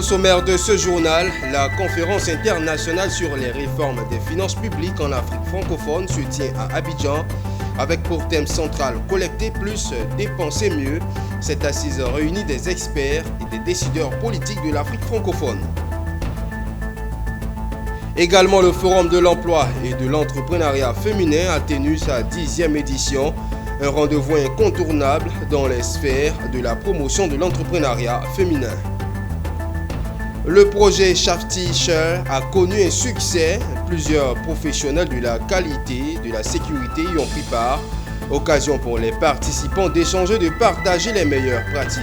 Au sommaire de ce journal, la conférence internationale sur les réformes des finances publiques en Afrique francophone se tient à Abidjan avec pour thème central « Collecter plus, dépenser mieux ». Cette assise réunit des experts et des décideurs politiques de l'Afrique francophone. Également, le Forum de l'emploi et de l'entrepreneuriat féminin a tenu sa 10e édition, un rendez-vous incontournable dans les sphères de la promotion de l'entrepreneuriat féminin. Le projet Shafty Share a connu un succès. Plusieurs professionnels de la qualité, de la sécurité y ont pris part. Occasion pour les participants d'échanger, de partager les meilleures pratiques.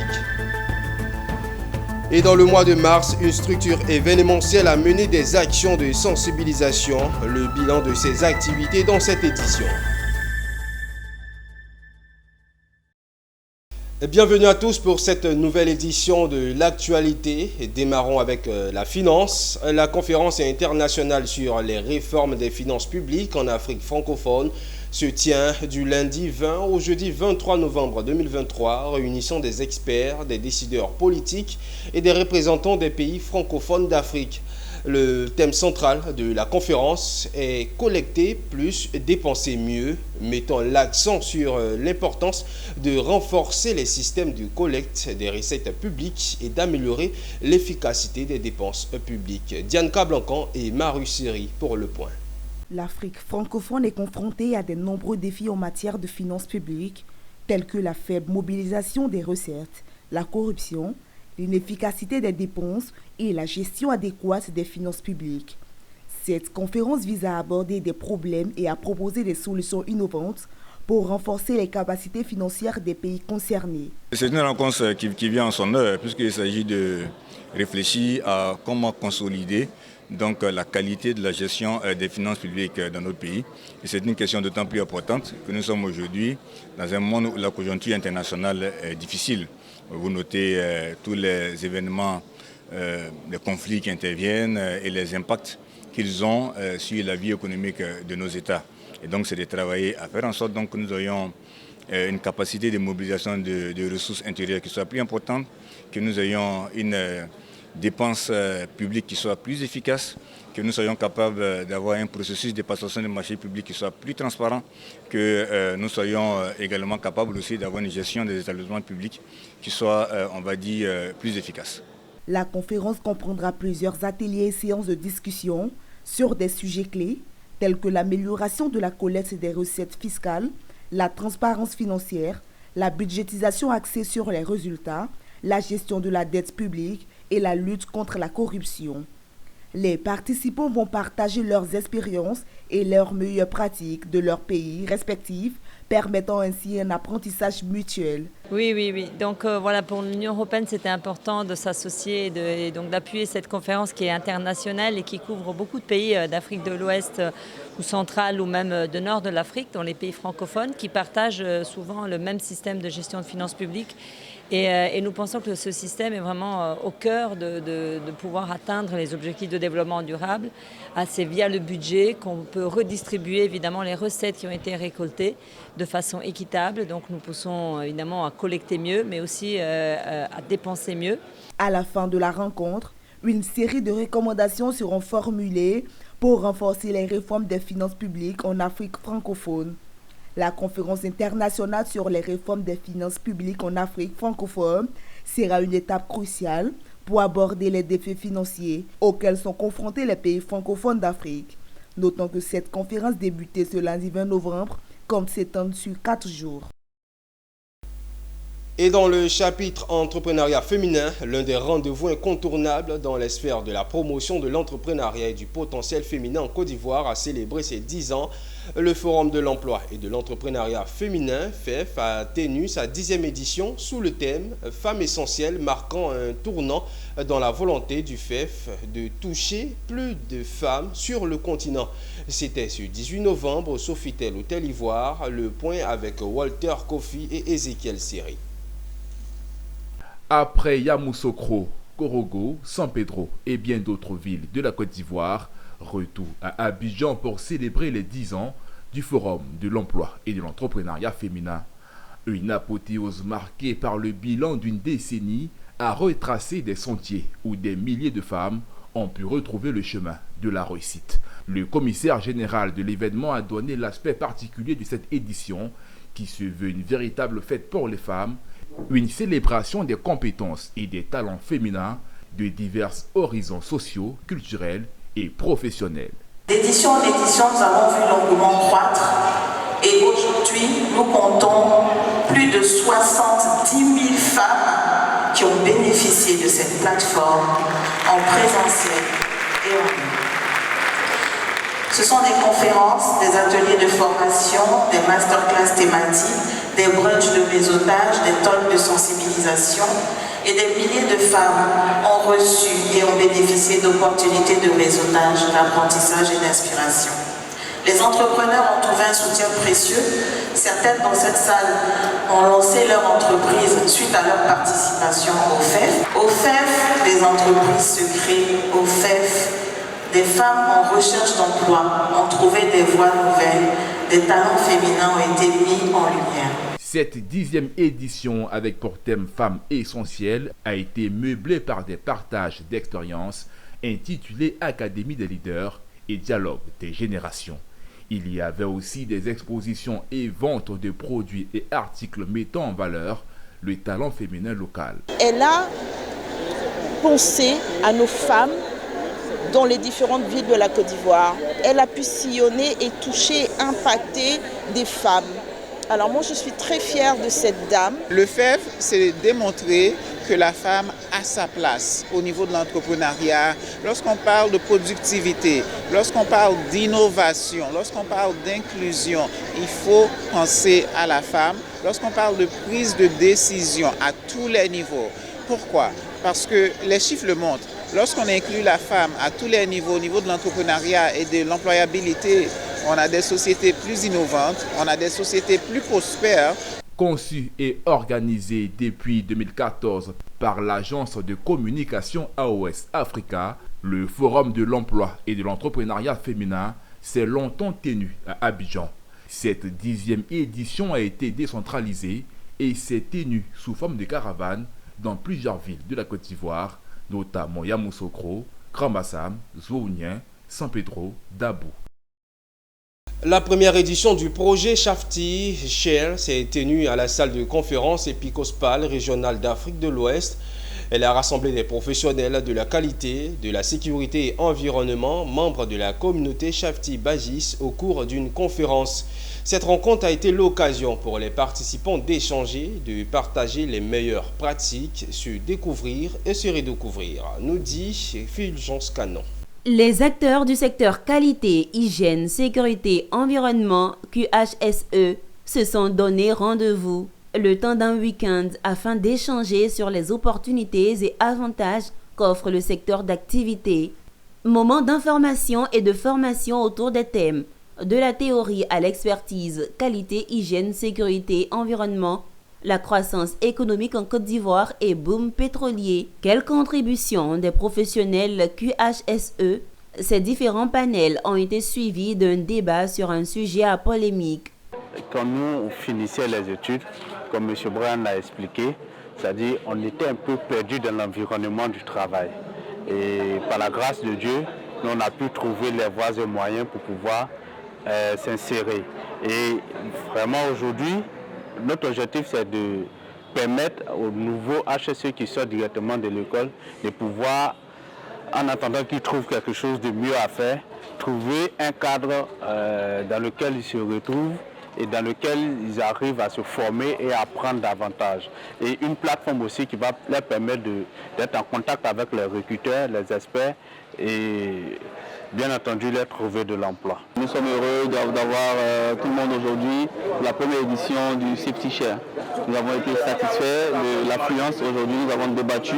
Et dans le mois de mars, une structure événementielle a mené des actions de sensibilisation. Le bilan de ces activités dans cette édition. Bienvenue à tous pour cette nouvelle édition de l'actualité. Démarrons avec la finance. La conférence internationale sur les réformes des finances publiques en Afrique francophone se tient du lundi 20 au jeudi 23 novembre 2023, réunissant des experts, des décideurs politiques et des représentants des pays francophones d'Afrique. Le thème central de la conférence est « Collecter plus, dépenser mieux », mettant l'accent sur l'importance de renforcer les systèmes de collecte des recettes publiques et d'améliorer l'efficacité des dépenses publiques. Diane Cablancan et Maru Siri pour le point. L'Afrique francophone est confrontée à de nombreux défis en matière de finances publiques, tels que la faible mobilisation des recettes, la corruption, l'inefficacité des dépenses et la gestion adéquate des finances publiques. Cette conférence vise à aborder des problèmes et à proposer des solutions innovantes pour renforcer les capacités financières des pays concernés. C'est une rencontre qui vient en son heure, puisqu'il s'agit de réfléchir à comment consolider la qualité de la gestion des finances publiques dans notre pays. Et c'est une question d'autant plus importante que nous sommes aujourd'hui dans un monde où la conjoncture internationale est difficile. Vous notez tous les événements, les conflits qui interviennent et les impacts qu'ils ont sur la vie économique de nos États. Et donc c'est de travailler à faire en sorte que nous ayons une capacité de mobilisation de ressources intérieures qui soit plus importante, que nous ayons une dépense publique qui soit plus efficace, que nous soyons capables d'avoir un processus de passation des marchés publics qui soit plus transparent, que nous soyons également capables aussi d'avoir une gestion des établissements publics qui soit, on va dire, plus efficace. La conférence comprendra plusieurs ateliers et séances de discussion sur des sujets clés tels que l'amélioration de la collecte des recettes fiscales, la transparence financière, la budgétisation axée sur les résultats, la gestion de la dette publique et la lutte contre la corruption. Les participants vont partager leurs expériences et leurs meilleures pratiques de leurs pays respectifs, permettant ainsi un apprentissage mutuel. Oui. Donc voilà, pour l'Union européenne, c'était important de s'associer et donc d'appuyer cette conférence qui est internationale et qui couvre beaucoup de pays d'Afrique de l'Ouest ou centrale ou même de nord de l'Afrique, dont les pays francophones, qui partagent souvent le même système de gestion de finances publiques. Et nous pensons que ce système est vraiment au cœur de pouvoir atteindre les objectifs de développement durable. C'est via le budget qu'on peut redistribuer évidemment les recettes qui ont été récoltées de façon équitable. Donc nous poussons évidemment à collecter mieux, mais aussi à dépenser mieux. À la fin de la rencontre, une série de recommandations seront formulées pour renforcer les réformes des finances publiques en Afrique francophone. La conférence internationale sur les réformes des finances publiques en Afrique francophone sera une étape cruciale pour aborder les défis financiers auxquels sont confrontés les pays francophones d'Afrique. Notons que cette conférence débutait ce lundi 20 novembre, compte s'étendre sur 4 jours. Et dans le chapitre entrepreneuriat féminin, l'un des rendez-vous incontournables dans les sphères de la promotion de l'entrepreneuriat et du potentiel féminin en Côte d'Ivoire a célébré ses 10 ans. Le Forum de l'emploi et de l'entrepreneuriat féminin, FEF, a tenu sa 10e édition sous le thème « Femmes essentielles », marquant un tournant dans la volonté du FEF de toucher plus de femmes sur le continent. C'était ce 18 novembre au Sofitel Hôtel Ivoire, le point avec Walter Kofi et Ezekiel Siri. Après Yamoussoukro, Korogo, San Pedro et bien d'autres villes de la Côte d'Ivoire, retour à Abidjan pour célébrer les 10 ans du Forum de l'emploi et de l'entrepreneuriat féminin. Une apothéose marquée par le bilan d'une décennie a retracé des sentiers où des milliers de femmes ont pu retrouver le chemin de la réussite. Le commissaire général de l'événement a donné l'aspect particulier de cette édition qui se veut une véritable fête pour les femmes, une célébration des compétences et des talents féminins de divers horizons sociaux, culturels et professionnels. D'édition en édition, nous avons vu l'engouement croître et aujourd'hui, nous comptons plus de 70 000 femmes qui ont bénéficié de cette plateforme en présentiel et en ligne. Ce sont des conférences, des ateliers de formation, des masterclass thématiques, des brunchs de réseautage, des talks de sensibilisation et des milliers de femmes ont reçu et ont bénéficié d'opportunités de réseautage, d'apprentissage et d'inspiration. Les entrepreneurs ont trouvé un soutien précieux. Certaines dans cette salle ont lancé leur entreprise suite à leur participation au FEF. Au FEF, des entreprises se créent. Au FEF, des femmes en recherche d'emploi ont trouvé des voies nouvelles. Des talents féminins ont été mis en lumière. Cette 10e édition avec pour thème Femmes essentielles a été meublée par des partages d'expériences intitulés Académie des leaders et Dialogue des générations. Il y avait aussi des expositions et ventes de produits et articles mettant en valeur le talent féminin local. Elle a pensé à nos femmes dans les différentes villes de la Côte d'Ivoire. Elle a pu sillonner et toucher, impacter des femmes. Alors moi je suis très fière de cette dame. Le FEF, c'est démontrer que la femme a sa place au niveau de l'entrepreneuriat. Lorsqu'on parle de productivité, lorsqu'on parle d'innovation, lorsqu'on parle d'inclusion, il faut penser à la femme. Lorsqu'on parle de prise de décision à tous les niveaux. Pourquoi? Parce que les chiffres le montrent. Lorsqu'on inclut la femme à tous les niveaux, au niveau de l'entrepreneuriat et de l'employabilité, on a des sociétés plus innovantes, on a des sociétés plus prospères. Conçu et organisé depuis 2014 par l'agence de communication AOS Africa, le Forum de l'emploi et de l'entrepreneuriat féminin s'est longtemps tenu à Abidjan. Cette 10e édition a été décentralisée et s'est tenue sous forme de caravane dans plusieurs villes de la Côte d'Ivoire, notamment Yamoussoukro, Grand-Bassam, Zouounien, San Pedro, Dabou. La première édition du projet Shafti Share s'est tenue à la salle de conférence épiscopale régionale d'Afrique de l'Ouest. Elle a rassemblé des professionnels de la qualité, de la sécurité et environnement, membres de la communauté Shafti Bagis au cours d'une conférence. Cette rencontre a été l'occasion pour les participants d'échanger, de partager les meilleures pratiques, se découvrir et se redécouvrir, nous dit Fulgence Canon. Les acteurs du secteur qualité, hygiène, sécurité, environnement, QHSE, se sont donné rendez-vous le temps d'un week-end afin d'échanger sur les opportunités et avantages qu'offre le secteur d'activité. Moment d'information et de formation autour des thèmes de la théorie à l'expertise, qualité, hygiène, sécurité, environnement, la croissance économique en Côte d'Ivoire et boom pétrolier. Quelle contribution des professionnels QHSE? Ces différents panels ont été suivis d'un débat sur un sujet à polémique. Quand nous finissait les études, comme M. Bryan l'a expliqué, c'est-à-dire on était un peu perdu dans l'environnement du travail. Et par la grâce de Dieu, on a pu trouver les voies et moyens pour pouvoir s'insérer. Et vraiment aujourd'hui, notre objectif c'est de permettre aux nouveaux HSE qui sortent directement de l'école de pouvoir, en attendant qu'ils trouvent quelque chose de mieux à faire, trouver un cadre dans lequel ils se retrouvent et dans lequel ils arrivent à se former et à apprendre davantage. Et une plateforme aussi qui va leur permettre d'être en contact avec les recruteurs, les experts et bien entendu leur trouver de l'emploi. Nous sommes heureux d'avoir tout le monde aujourd'hui pour la première édition du Safety Share. Nous avons été satisfaits de l'affluence aujourd'hui. Nous avons débattu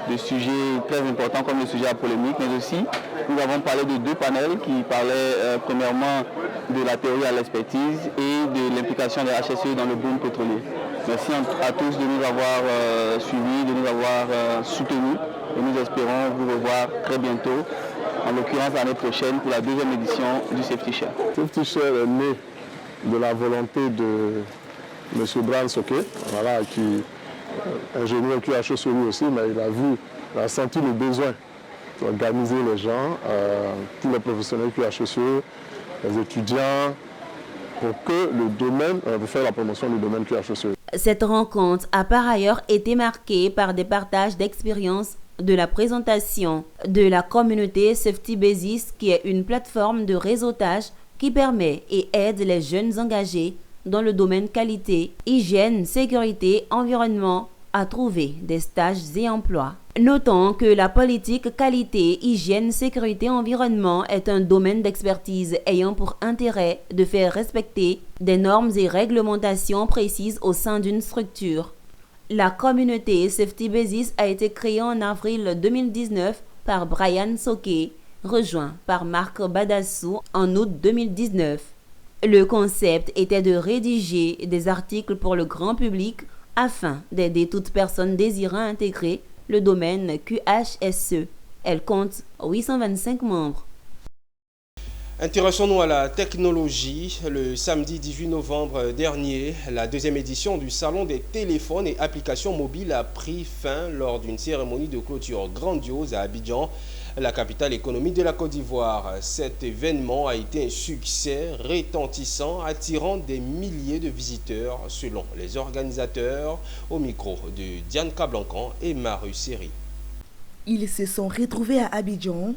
de sujets très importants comme le sujet à polémique, mais aussi nous avons parlé de deux panels qui parlaient premièrement de la théorie à l'expertise et de l'implication des HSE dans le boom pétrolier. Merci à tous de nous avoir suivis, de nous avoir soutenus et nous espérons vous revoir très bientôt, en l'occurrence l'année prochaine pour la deuxième édition du Safety Share. Safety Share est né de la volonté de M. Bryan Soké, voilà, qui ingénieur QHSE lui aussi, mais il a senti le besoin d'organiser les gens, tous les professionnels QHSE, les étudiants, pour que le domaine, pour faire la promotion du domaine QHSE. Cette rencontre a par ailleurs été marquée par des partages d'expériences de la présentation de la communauté Safety Basis, qui est une plateforme de réseautage qui permet et aide les jeunes engagés dans le domaine qualité, hygiène, sécurité, environnement à trouver des stages et emplois. Notons que la politique qualité, hygiène, sécurité, environnement est un domaine d'expertise ayant pour intérêt de faire respecter des normes et réglementations précises au sein d'une structure. La communauté Safety Basis a été créée en avril 2019 par Brian Soke, rejoint par Marc Badassou en août 2019. Le concept était de rédiger des articles pour le grand public afin d'aider toute personne désirant intégrer le domaine QHSE. Elle compte 825 membres. Intéressons-nous à la technologie. Le samedi 18 novembre dernier, la deuxième édition du Salon des téléphones et applications mobiles a pris fin lors d'une cérémonie de clôture grandiose à Abidjan, la capitale économique de la Côte d'Ivoire. Cet événement a été un succès retentissant, attirant des milliers de visiteurs selon les organisateurs, au micro de Diane Cablancan et Maru Seri. Ils se sont retrouvés à Abidjan,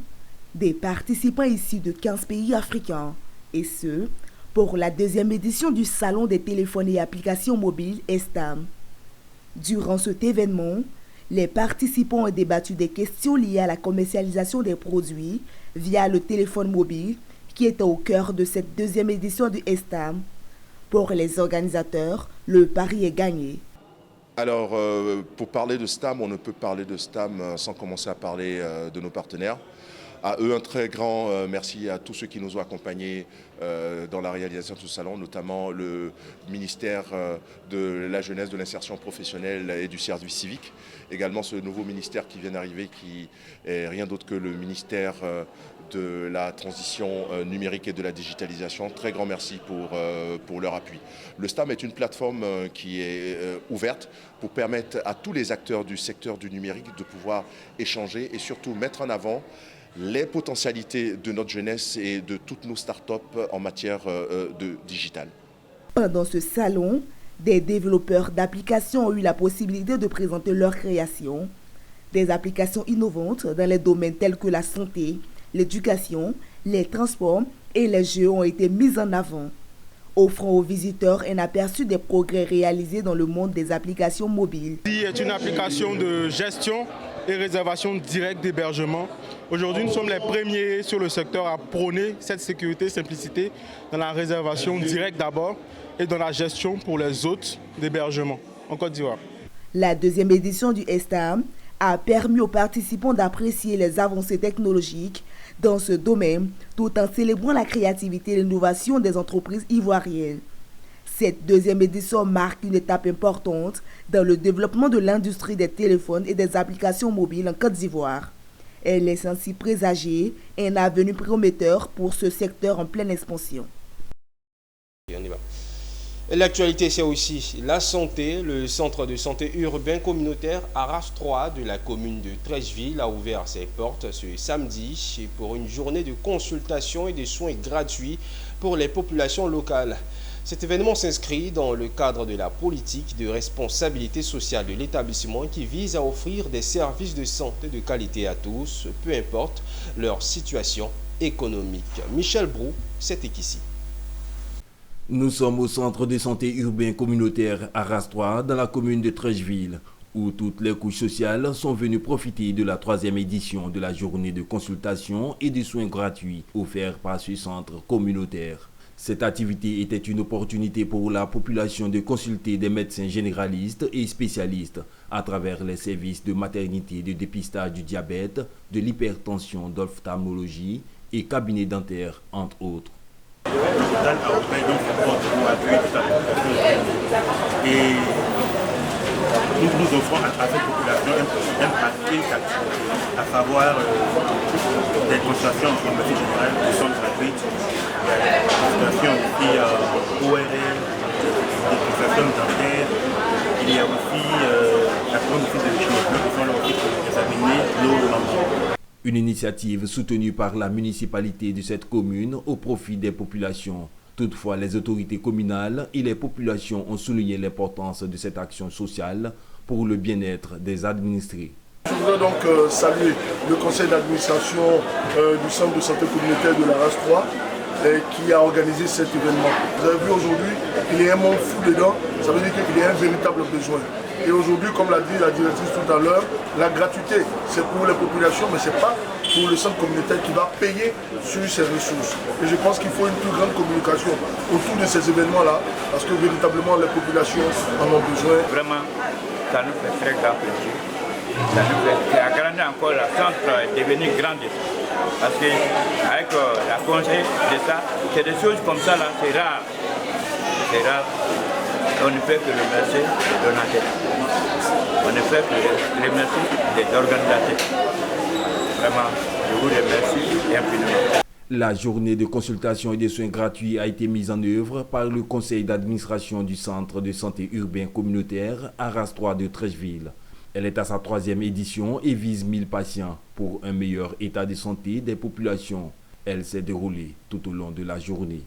des participants issus de 15 pays africains, et ce, pour la deuxième édition du Salon des téléphones et applications mobiles ESTAM. Durant cet événement, les participants ont débattu des questions liées à la commercialisation des produits via le téléphone mobile qui était au cœur de cette deuxième édition du ESTAM. Pour les organisateurs, le pari est gagné. Alors, pour parler de STAM, on ne peut parler de STAM sans commencer à parler de nos partenaires. À eux, un très grand merci à tous ceux qui nous ont accompagnés dans la réalisation de ce salon, notamment le ministère de la Jeunesse, de l'Insertion professionnelle et du Service civique. Également ce nouveau ministère qui vient d'arriver, qui est rien d'autre que le ministère de la transition numérique et de la digitalisation. Très grand merci pour leur appui. Le STAM est une plateforme qui est ouverte pour permettre à tous les acteurs du secteur du numérique de pouvoir échanger et surtout mettre en avant les potentialités de notre jeunesse et de toutes nos startups en matière de digital. Pendant ce salon, des développeurs d'applications ont eu la possibilité de présenter leurs créations. Des applications innovantes dans les domaines tels que la santé, l'éducation, les transports et les jeux ont été mises en avant, offrant aux visiteurs un aperçu des progrès réalisés dans le monde des applications mobiles. C'est une application de gestion et réservation directe d'hébergement. Aujourd'hui, nous sommes les premiers sur le secteur à prôner cette sécurité, simplicité dans la réservation directe d'abord et dans la gestion pour les hôtes d'hébergement en Côte d'Ivoire. La deuxième édition du ESTAM a permis aux participants d'apprécier les avancées technologiques dans ce domaine tout en célébrant la créativité et l'innovation des entreprises ivoiriennes. Cette deuxième édition marque une étape importante dans le développement de l'industrie des téléphones et des applications mobiles en Côte d'Ivoire. Elle laisse ainsi présager un avenir prometteur pour ce secteur en pleine expansion. L'actualité, c'est aussi la santé. Le centre de santé urbain communautaire Arras 3 de la commune de Treichville a ouvert ses portes ce samedi pour une journée de consultation et de soins gratuits pour les populations locales. Cet événement s'inscrit dans le cadre de la politique de responsabilité sociale de l'établissement qui vise à offrir des services de santé de qualité à tous, peu importe leur situation économique. Michel Brou, c'était ici. Nous sommes au centre de santé urbain communautaire Arras 3 dans la commune de Treichville, où toutes les couches sociales sont venues profiter de la 3e édition de la journée de consultation et de soins gratuits offerts par ce centre communautaire. Cette activité était une opportunité pour la population de consulter des médecins généralistes et spécialistes à travers les services de maternité, de dépistage du diabète, de l'hypertension, d'ophtalmologie et cabinet dentaire, entre autres. Et nous offrons à cette population un paquet à savoir des consultations en médecine générale qui sont gratuites, des consultations aussi ORL, des consultations dentaires, il y a aussi avons des fils de cheveux qui sont là aussi pour examiner nos membres. Une initiative soutenue par la municipalité de cette commune au profit des populations. Toutefois, les autorités communales et les populations ont souligné l'importance de cette action sociale pour le bien-être des administrés. Je voudrais donc saluer le conseil d'administration du centre de santé communautaire de la RAS 3 qui a organisé cet événement. Vous avez vu aujourd'hui, il y a un monde fou dedans, ça veut dire qu'il y a un véritable besoin. Et aujourd'hui, comme l'a dit la directrice tout à l'heure, la gratuité, c'est pour les populations, mais ce n'est pas pour le centre communautaire qui va payer sur ses ressources. Et je pense qu'il faut une plus grande communication autour de ces événements-là, parce que véritablement, les populations en ont besoin. Vraiment, ça nous fait très grand plaisir. Ça nous fait agrandir encore le centre est devenu grand. Parce qu'avec la conseil de ça, c'est des choses comme ça, là, c'est rare. C'est rare. On ne peut que remercier les donateurs. On ne peut que remercier les organisateurs. Vraiment, je vous remercie infiniment. La journée de consultation et de soins gratuits a été mise en œuvre par le conseil d'administration du centre de santé urbain communautaire à RAS 3 de Trècheville. Elle est à sa 3e édition et vise 1000 patients pour un meilleur état de santé des populations. Elle s'est déroulée tout au long de la journée.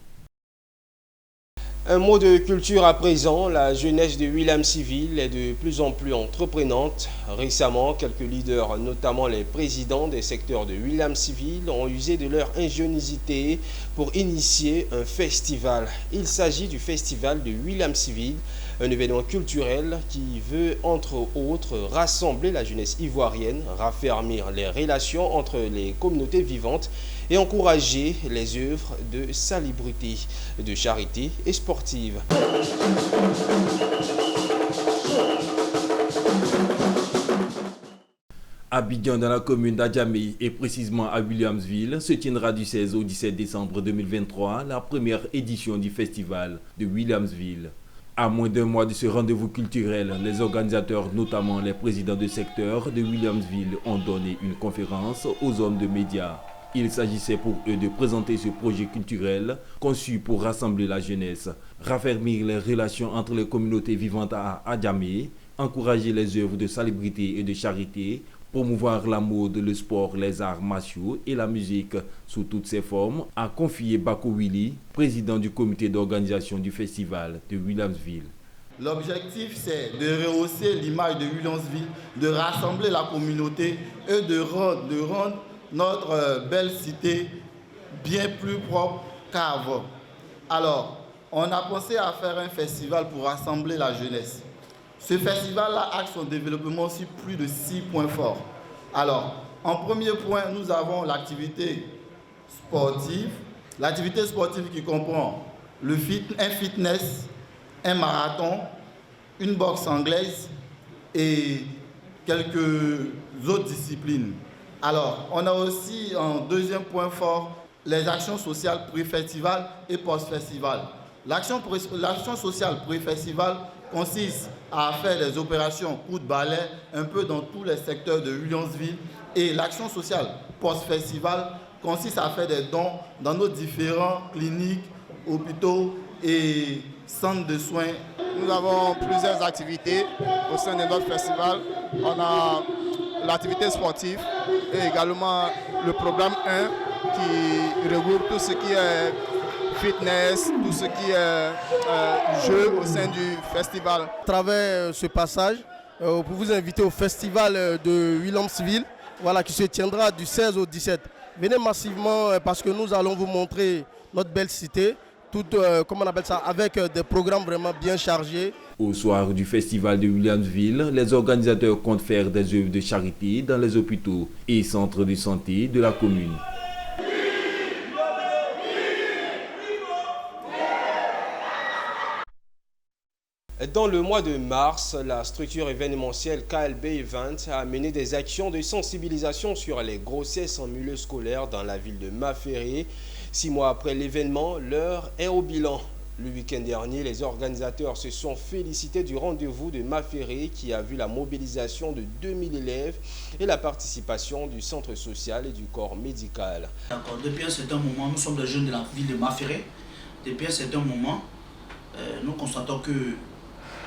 Un mot de culture à présent, la jeunesse de Williamsville est de plus en plus entreprenante. Récemment, quelques leaders, notamment les présidents des secteurs de Williamsville, ont usé de leur ingéniosité pour initier un festival. Il s'agit du festival de Williamsville, un événement culturel qui veut, entre autres, rassembler la jeunesse ivoirienne, raffermir les relations entre les communautés vivantes et encourager les œuvres de salubrité, de charité et sportive. À Abidjan, dans la commune d'Adjamé et précisément à Williamsville, se tiendra du 16 au 17 décembre 2023 la première édition du festival de Williamsville. À moins d'un mois de ce rendez-vous culturel, les organisateurs, notamment les présidents de secteur de Williamsville, ont donné une conférence aux hommes de médias. Il s'agissait pour eux de présenter ce projet culturel conçu pour rassembler la jeunesse, raffermir les relations entre les communautés vivantes à Adjamé, encourager les œuvres de salubrité et de charité, promouvoir la mode, le sport, les arts martiaux et la musique sous toutes ses formes, a confié Bako Willy, président du comité d'organisation du festival de Williamsville. L'objectif, c'est de rehausser l'image de Williamsville, de rassembler la communauté et de rendre notre belle cité bien plus propre qu'avant. Alors, on a pensé à faire un festival pour rassembler la jeunesse. Ce festival-là axe son développement sur plus de 6 points forts. Alors, en premier point, nous avons l'activité sportive. L'activité sportive qui comprend un fitness, un marathon, une boxe anglaise et quelques autres disciplines. Alors, on a aussi en deuxième point fort les actions sociales pré-festival et post-festival. L'action sociale pré-festival consiste à faire des opérations coup de balai un peu dans tous les secteurs de Williamsville et l'action sociale post-festival consiste à faire des dons dans nos différents cliniques, hôpitaux et centres de soins. Nous avons plusieurs activités au sein de notre festival. On a l'activité sportive et également le programme 1 qui regroupe tout ce qui est fitness, tout ce qui est jeu au sein du festival. À travers ce passage, pour vous inviter au festival de Williamsville, voilà, qui se tiendra du 16 au 17. Venez massivement parce que nous allons vous montrer notre belle cité, comment on appelle ça, avec des programmes vraiment bien chargés. Au soir du festival de Williamsville, les organisateurs comptent faire des œuvres de charité dans les hôpitaux et centres de santé de la commune. Dans le mois de mars, la structure événementielle KLB Event a mené des actions de sensibilisation sur les grossesses en milieu scolaire dans la ville de Maféré. 6 mois après l'événement, l'heure est au bilan. Le week-end dernier, les organisateurs se sont félicités du rendez-vous de Maféré qui a vu la mobilisation de 2000 élèves et la participation du centre social et du corps médical. Depuis un certain moment, nous sommes des jeunes de la ville de Maféré. Depuis un certain moment, nous constatons qu'il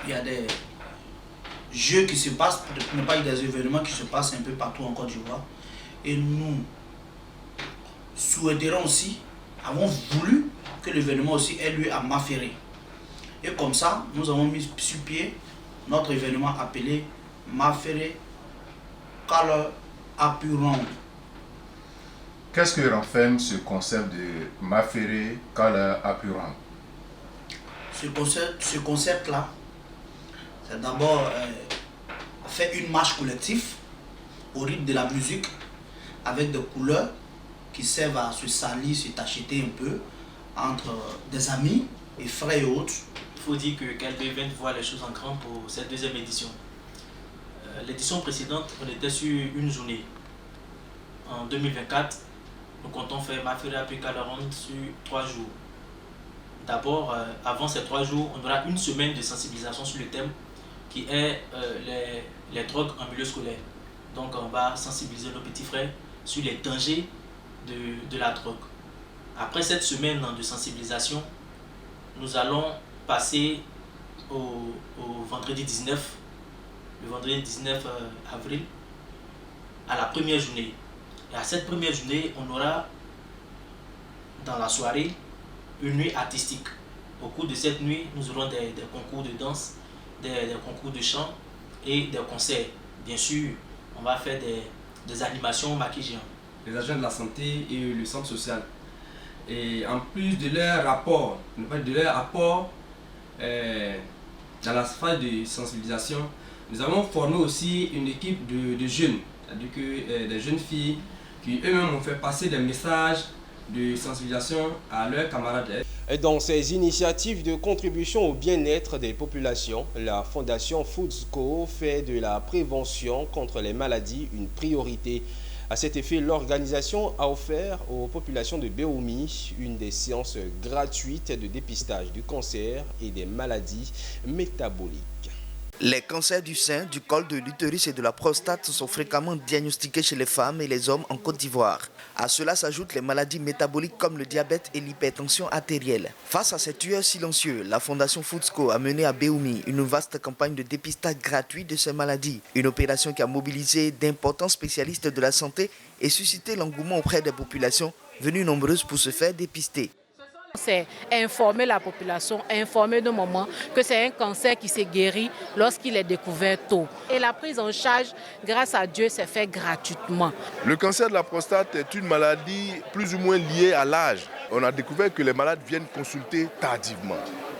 y a jeux qui se passent, pour ne pas dire des événements qui se passent un peu partout en Côte d'Ivoire. Et nous souhaiterons aussi, avons voulu que l'événement aussi ait lieu à Maféré. Et comme ça, nous avons mis sur pied notre événement appelé Maféré Color Apurant. Qu'est-ce que renferme ce concept de Maféré Color Apurant? Ce concept-là, c'est d'abord faire une marche collective au rythme de la musique avec des couleurs qui servent à se salir, se tacheter un peu entre des amis et frères et autres. Il faut dire que KLB20 voit les choses en grand pour cette deuxième édition. L'édition précédente, on était sur une journée. En 2024, nous comptons faire Maféré Apurant sur 3 jours. D'abord, avant ces 3 jours, on aura une semaine de sensibilisation sur le thème qui est les drogues en milieu scolaire. Donc on va sensibiliser nos petits frères sur les dangers de la drogue. Après cette semaine de sensibilisation, nous allons passer au vendredi 19, le vendredi 19 avril, à la première journée. Et à cette première journée, on aura dans la soirée une nuit artistique. Au cours de cette nuit, nous aurons des concours de danse, des concours de chant et des concerts. Bien sûr, on va faire des animations maquillées. Les agents de la santé et le centre social. Et en plus de leur apport, dans la phase de sensibilisation, nous avons formé aussi une équipe de jeunes, c'est-à-dire que des jeunes filles qui eux-mêmes ont fait passer des messages de sensibilisation à leurs camarades. Dans ces initiatives de contribution au bien-être des populations, la Fondation Foodsco fait de la prévention contre les maladies une priorité. À cet effet, l'organisation a offert aux populations de Béoumi une des séances gratuites de dépistage du cancer et des maladies métaboliques. Les cancers du sein, du col de l'utérus et de la prostate sont fréquemment diagnostiqués chez les femmes et les hommes en Côte d'Ivoire. À cela s'ajoutent les maladies métaboliques comme le diabète et l'hypertension artérielle. Face à ces tueurs silencieux, la Fondation Foodsco a mené à Béoumi une vaste campagne de dépistage gratuit de ces maladies. Une opération qui a mobilisé d'importants spécialistes de la santé et suscité l'engouement auprès des populations venues nombreuses pour se faire dépister. C'est informer la population, informer nos mamans que c'est un cancer qui s'est guéri lorsqu'il est découvert tôt. Et la prise en charge, grâce à Dieu, s'est fait gratuitement. Le cancer de la prostate est une maladie plus ou moins liée à l'âge. On a découvert que les malades viennent consulter tardivement.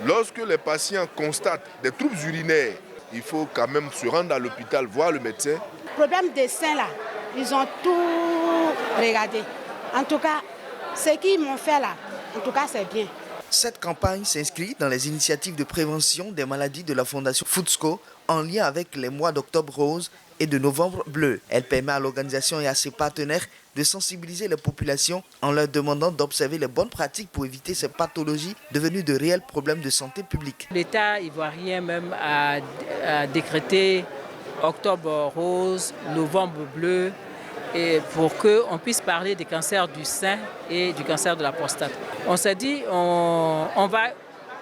Lorsque les patients constatent des troubles urinaires, il faut quand même se rendre à l'hôpital, voir le médecin. Le problème des seins là, ils ont tout regardé. En tout cas, ce qu'ils m'ont fait là, en tout cas, c'est bien. Cette campagne s'inscrit dans les initiatives de prévention des maladies de la Fondation Foodsco en lien avec les mois d'octobre rose et de novembre bleu. Elle permet à l'organisation et à ses partenaires de sensibiliser les populations en leur demandant d'observer les bonnes pratiques pour éviter ces pathologies devenues de réels problèmes de santé publique. L'État ivoirien même a décrété octobre rose, novembre bleu, et pour qu'on puisse parler des cancers du sein et du cancer de la prostate. On s'est dit on va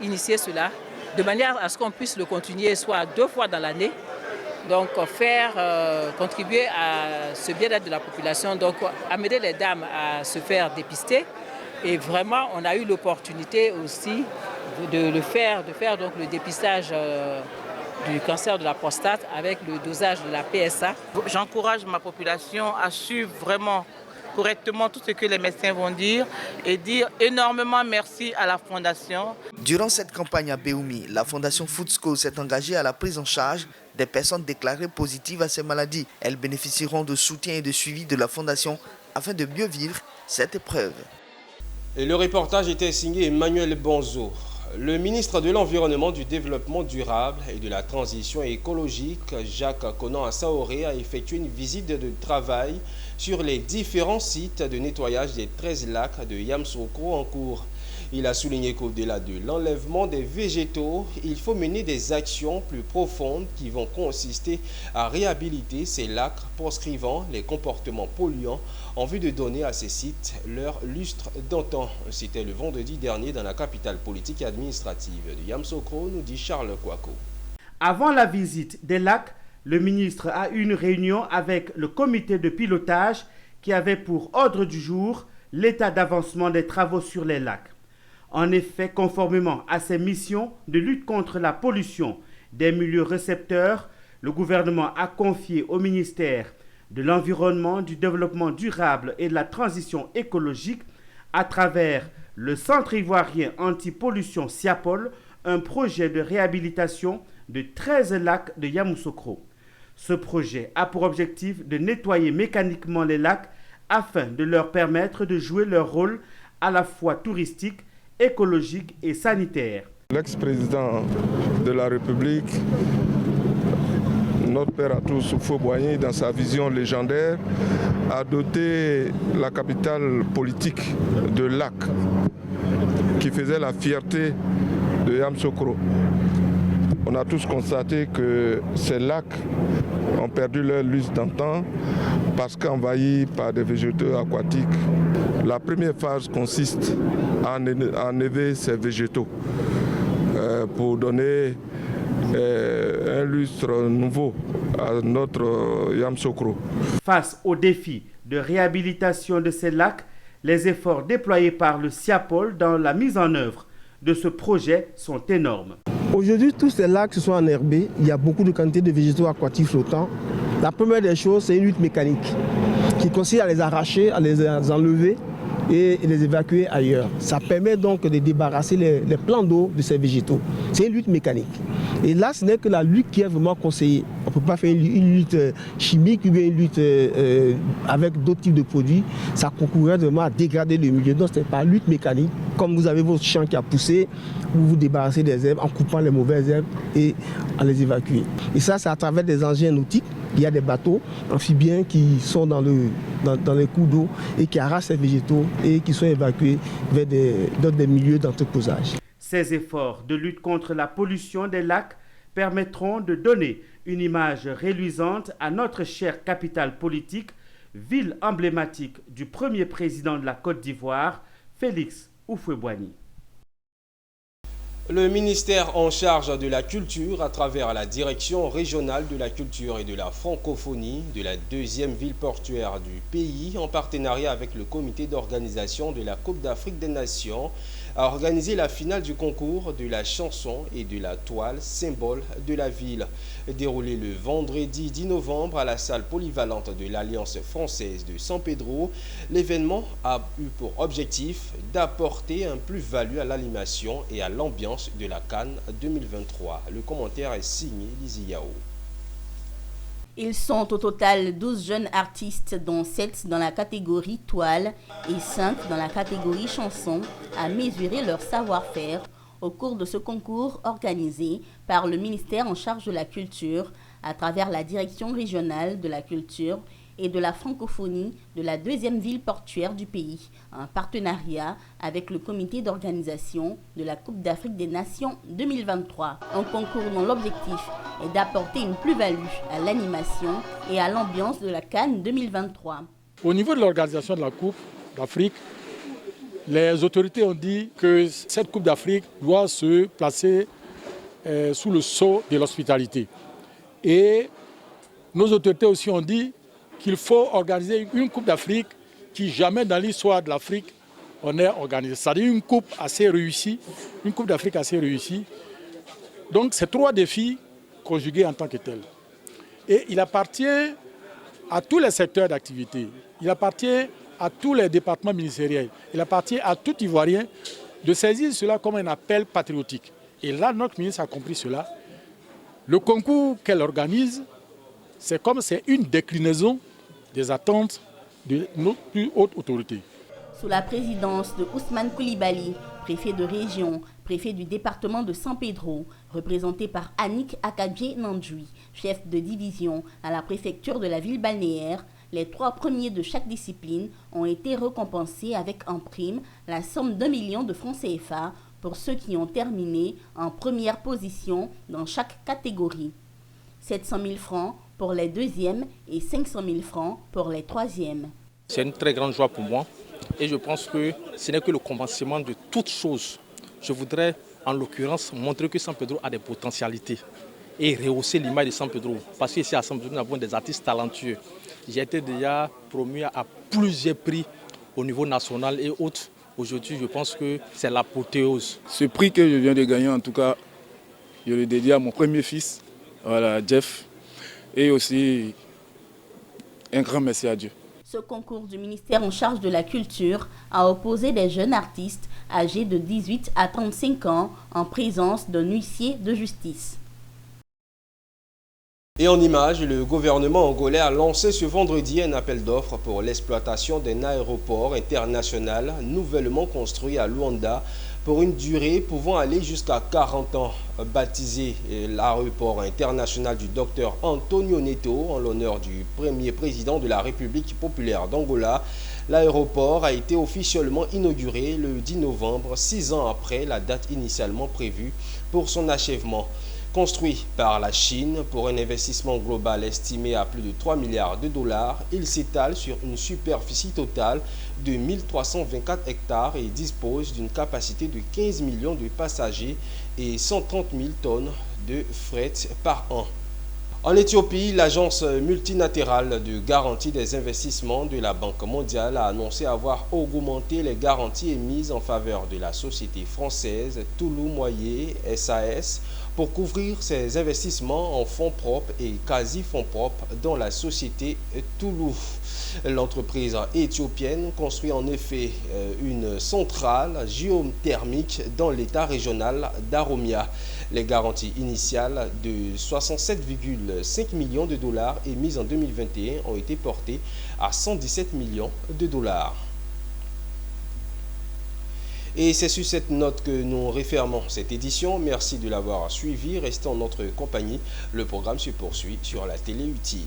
initier cela de manière à ce qu'on puisse le continuer soit 2 fois dans l'année, donc contribuer à ce bien-être de la population, donc amener les dames à se faire dépister. Et vraiment, on a eu l'opportunité aussi de faire donc le dépistage du cancer de la prostate avec le dosage de la PSA. J'encourage ma population à suivre vraiment correctement tout ce que les médecins vont dire et dire énormément merci à la Fondation. Durant cette campagne à Béoumi, la Fondation Foodsco s'est engagée à la prise en charge des personnes déclarées positives à ces maladies. Elles bénéficieront de soutien et de suivi de la Fondation afin de mieux vivre cette épreuve. Et le reportage était signé Emmanuel Bonzo. Le ministre de l'Environnement, du Développement durable et de la Transition écologique, Jacques Konan-Assaoré, a effectué une visite de travail sur les différents sites de nettoyage des 13 lacs de Yamsokro en cours. Il a souligné qu'au-delà de l'enlèvement des végétaux, il faut mener des actions plus profondes qui vont consister à réhabiliter ces lacs proscrivant les comportements polluants en vue de donner à ces sites leur lustre d'antan. C'était le vendredi dernier dans la capitale politique et administrative de Yamsokro, nous dit Charles Kouako. Avant la visite des lacs, Le ministre a eu une réunion avec le comité de pilotage qui avait pour ordre du jour l'état d'avancement des travaux sur les lacs. En effet, conformément à ses missions de lutte contre la pollution des milieux récepteurs, le gouvernement a confié au ministère de l'Environnement, du Développement durable et de la Transition écologique, à travers le Centre ivoirien anti-pollution SIAPOL, un projet de réhabilitation de 13 lacs de Yamoussoukro. Ce projet a pour objectif de nettoyer mécaniquement les lacs afin de leur permettre de jouer leur rôle à la fois touristique, écologique et sanitaire. L'ex-président de la République, notre père à tous, Houphouët-Boigny, dans sa vision légendaire, a doté la capitale politique de lacs qui faisait la fierté de Yamoussoukro. On a tous constaté que ces lacs ont perdu leur lustre d'antan parce qu'envahis par des végétaux aquatiques. La première phase consiste à enlever ces végétaux pour donner un lustre nouveau à notre Yamoussoukro. Face au défi de réhabilitation de ces lacs, les efforts déployés par le SIAPOL dans la mise en œuvre de ce projet sont énormes. Aujourd'hui, tous ces lacs se sont enherbés. Il y a beaucoup de quantités de végétaux aquatiques flottants. La première des choses, c'est une lutte mécanique qui consiste à les arracher, à les enlever et les évacuer ailleurs. Ça permet donc de débarrasser les plans d'eau de ces végétaux. C'est une lutte mécanique. Et là, ce n'est que la lutte qui est vraiment conseillée. On ne peut pas faire une lutte chimique ou bien une lutte avec d'autres types de produits. Ça concourrait vraiment à dégrader le milieu. Donc, ce n'est pas lutte mécanique. Comme vous avez votre champ qui a poussé, vous vous débarrassez des herbes en coupant les mauvaises herbes et en les évacuer. Et ça, c'est à travers des engins nautiques. Il y a des bateaux amphibiens qui sont dans les cours d'eau et qui arrachent ces végétaux et qui sont évacués vers des milieux d'entreposage. Ces efforts de lutte contre la pollution des lacs permettront de donner une image reluisante à notre chère capitale politique, ville emblématique du premier président de la Côte d'Ivoire, Félix Houphouët-Boigny. Le ministère en charge de la culture, à travers la direction régionale de la culture et de la francophonie de la deuxième ville portuaire du pays, en partenariat avec le comité d'organisation de la Coupe d'Afrique des Nations, a organisé la finale du concours de la chanson et de la toile, symbole de la ville. Déroulé le vendredi 10 novembre à la salle polyvalente de l'Alliance française de San Pedro, l'événement a eu pour objectif d'apporter un plus-value à l'animation et à l'ambiance de la Cannes 2023. Le commentaire est signé Lizzy Yao. Ils sont au total 12 jeunes artistes, dont 7 dans la catégorie toile et 5 dans la catégorie chanson, à mesurer leur savoir-faire au cours de ce concours organisé par le ministère en charge de la culture à travers la direction régionale de la culture et de la francophonie de la deuxième ville portuaire du pays, en partenariat avec le comité d'organisation de la Coupe d'Afrique des Nations 2023. Un concours dont l'objectif est d'apporter une plus-value à l'animation et à l'ambiance de la Cannes 2023. Au niveau de l'organisation de la Coupe d'Afrique, les autorités ont dit que cette Coupe d'Afrique doit se placer sous le sceau de l'hospitalité. Et nos autorités aussi ont dit qu'il faut organiser une Coupe d'Afrique qui jamais dans l'histoire de l'Afrique on ait organisé. C'est-à-dire une coupe assez réussie, une Coupe d'Afrique assez réussie. Donc c'est 3 défis conjugués en tant que tels. Et il appartient à tous les secteurs d'activité, il appartient à tous les départements ministériels, il appartient à tout Ivoirien de saisir cela comme un appel patriotique. Et là, notre ministre a compris cela. Le concours qu'elle organise, c'est une déclinaison des attentes de nos plus hautes autorités. Sous la présidence de Ousmane Koulibaly, préfet de région, préfet du département de San Pedro, représenté par Annick Akadje Nandjoui, chef de division à la préfecture de la ville balnéaire, les 3 premiers de chaque discipline ont été récompensés avec en prime la somme d'1 million de francs CFA pour ceux qui ont terminé en première position dans chaque catégorie. 700 000 francs pour les 2e et 500 000 francs pour les 3e. C'est une très grande joie pour moi et je pense que ce n'est que le commencement de toutes choses. Je voudrais en l'occurrence montrer que San Pedro a des potentialités. et rehausser l'image de San Pedro. Parce qu'ici à San Pedro, nous avons des artistes talentueux. J'ai été déjà promu à plusieurs prix au niveau national et autres. Aujourd'hui, je pense que c'est l'apothéose. Ce prix que je viens de gagner, en tout cas, je le dédie à mon premier fils, voilà, Jeff, et aussi un grand merci à Dieu. Ce concours du ministère en charge de la culture a opposé des jeunes artistes âgés de 18 à 35 ans en présence d'un huissier de justice. Et en images, le gouvernement angolais a lancé ce vendredi un appel d'offres pour l'exploitation d'un aéroport international nouvellement construit à Luanda pour une durée pouvant aller jusqu'à 40 ans. Baptisé l'aéroport international du docteur Antonio Neto en l'honneur du premier président de la République populaire d'Angola, l'aéroport a été officiellement inauguré le 10 novembre, 6 ans après la date initialement prévue pour son achèvement. Construit par la Chine pour un investissement global estimé à plus de 3 milliards de dollars, il s'étale sur une superficie totale de 1324 hectares et dispose d'une capacité de 15 millions de passagers et 130 000 tonnes de fret par an. En Éthiopie, l'agence multilatérale de garantie des investissements de la Banque mondiale a annoncé avoir augmenté les garanties émises en faveur de la société française Toulouse Moyer SAS pour couvrir ses investissements en fonds propres et quasi-fonds propres dans la société Toulouse. L'entreprise éthiopienne construit en effet une centrale géothermique dans l'état régional d'Aromia. Les garanties initiales de 67,5 millions de dollars émises en 2021 ont été portées à 117 millions de dollars. Et c'est sur cette note que nous refermons cette édition. Merci de l'avoir suivi. Restez en notre compagnie. Le programme se poursuit sur la télé utile.